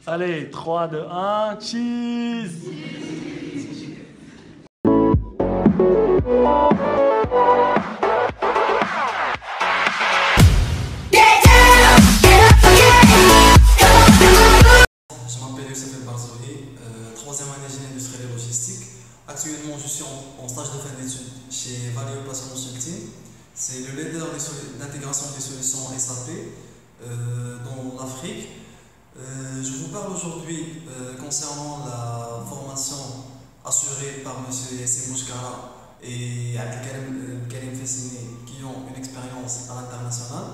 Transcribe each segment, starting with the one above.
Allez, 3, 2, 1, cheese! Je m'appelle Youssef El Barzoui, troisième année génie industriel et logistique. Actuellement, je suis en stage de fin d'études chez Valeo Place Consulting. C'est le leader d'intégration des solutions SAP dans l'Afrique. Je vous parle aujourd'hui concernant la formation assurée par M. Yassine Mouchkara et Abdelkarim Fessini qui ont une expérience à l'international.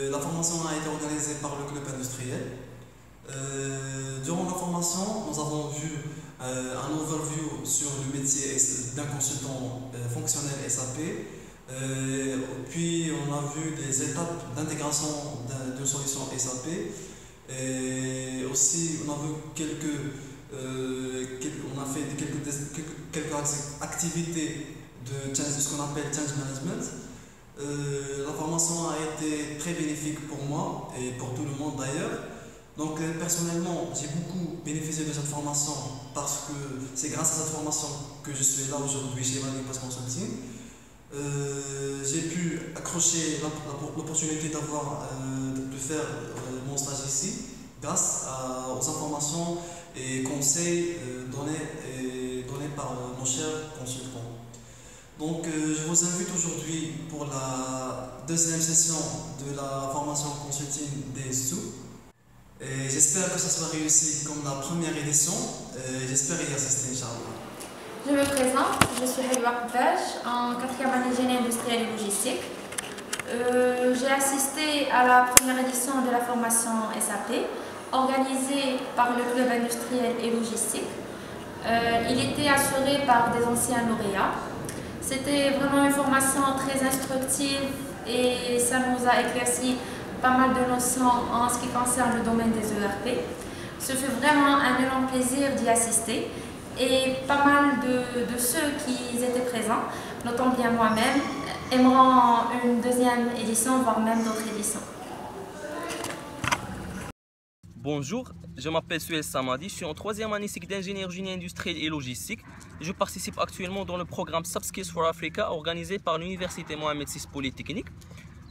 La formation a été organisée par le club industriel. Durant la formation, nous avons vu un overview sur le métier d'un consultant fonctionnel SAP. Puis on a vu les étapes d'intégration d'une solution SAP. Et aussi, on a vu on a fait quelques activités de ce qu'on appelle change management. La formation a été très bénéfique pour moi et pour tout le monde d'ailleurs. Donc personnellement, j'ai beaucoup bénéficié de cette formation parce que c'est grâce à cette formation que je suis là aujourd'hui chez Valeo Place Consulting. J'ai pu accrocher l'opportunité de faire mon stage ici grâce aux informations et conseils donnés par nos chers consultants. Donc je vous invite aujourd'hui pour la deuxième session de la formation consulting des SOU. Et j'espère que ça sera réussi comme la première édition. J'espère y assister, Inch'Allah. Je me présente, je suis Habiba Koutaj, en 4e année génie industriel et logistique. J'ai assisté à la première édition de la formation SAP, organisée par le club industriel et logistique. Il était assuré par des anciens lauréats. C'était vraiment une formation très instructive et ça nous a éclairci pas mal de notions en ce qui concerne le domaine des ERP. Ce fut vraiment un énorme plaisir d'y assister et pas mal de ceux qui étaient présents, notamment bien moi-même, aimeront une deuxième édition, voire même d'autres éditions. Bonjour, je m'appelle Suel Samadi, je suis en 3e année cycle d'ingénierie génie industriel et logistique. Je participe actuellement dans le programme Subskills for Africa organisé par l'Université Mohamed VI Polytechnique.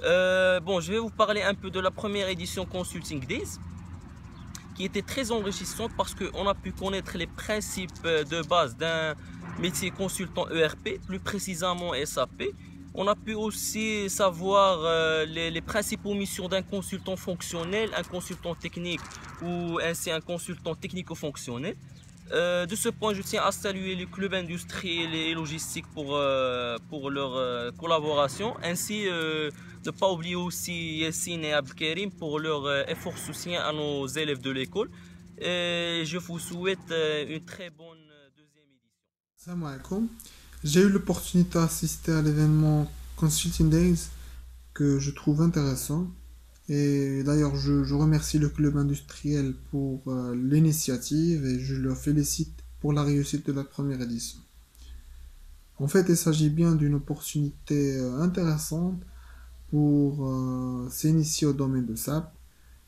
Je vais vous parler un peu de la première édition Consulting Days qui était très enrichissante parce qu'on a pu connaître les principes de base d'un métier consultant ERP, plus précisément SAP. On a pu aussi savoir les principaux missions d'un consultant fonctionnel, un consultant technique ou ainsi un consultant technico-fonctionnel. De ce point, je tiens à saluer le club industriel et logistique pour leur collaboration, ainsi ne pas oublier aussi Yassine et Abdelkarim pour leur effort soutien à nos élèves de l'école. Et je vous souhaite une très bonne deuxième édition. Salam alaikum. J'ai eu l'opportunité d'assister à l'événement Consulting Days que je trouve intéressant. Et d'ailleurs, je remercie le club industriel pour l'initiative et je le félicite pour la réussite de la première édition. En fait, il s'agit bien d'une opportunité intéressante pour s'initier au domaine de SAP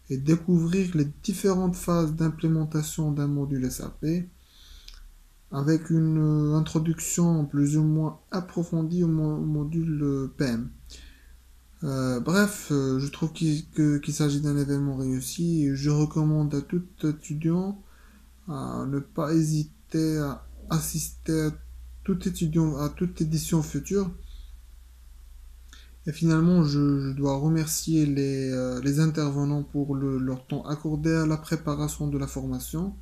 et découvrir les différentes phases d'implémentation d'un module SAP avec une introduction plus ou moins approfondie au module PM. Je trouve qu'il s'agit d'un événement réussi et je recommande à tout étudiant à ne pas hésiter à assister à toute édition future. Et finalement, je dois remercier les intervenants pour leur temps accordé à la préparation de la formation.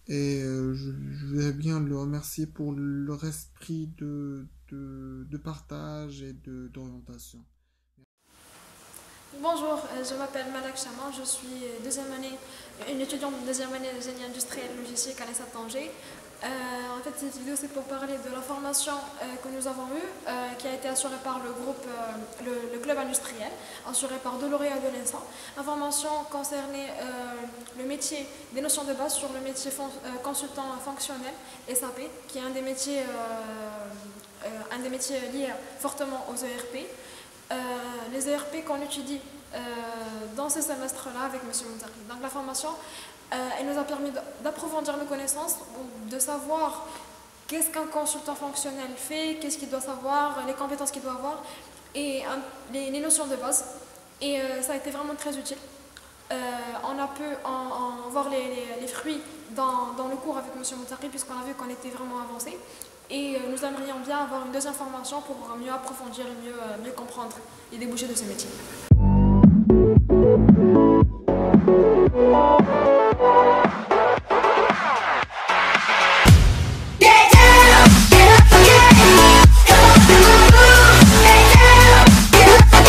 Et je vais bien le remercier pour leur esprit de partage et d'orientation. Bonjour, je m'appelle Malak Chaman, je suis une étudiante de deuxième année de génie industriel et logistique à l'ESA Tanger. En fait, cette vidéo c'est pour parler de la formation que nous avons eue, qui a été assurée par le club industriel, assurée par deux lauréats de l'ENSA. La formation concernait le métier, des notions de base sur le métier consultant fonctionnel SAP, qui est un des métiers liés fortement aux ERP. Les ERP qu'on étudie dans ce semestre-là avec M. Moutari. Donc la formation, elle nous a permis d'approfondir nos connaissances, de savoir qu'est-ce qu'un consultant fonctionnel fait, qu'est-ce qu'il doit savoir, les compétences qu'il doit avoir et les notions de base. Et ça a été vraiment très utile. On a pu en voir les fruits dans le cours avec M. Moutari puisqu'on a vu qu'on était vraiment avancé. Et nous aimerions bien avoir une deuxième formation pour mieux approfondir et mieux comprendre les débouchés de ce métier.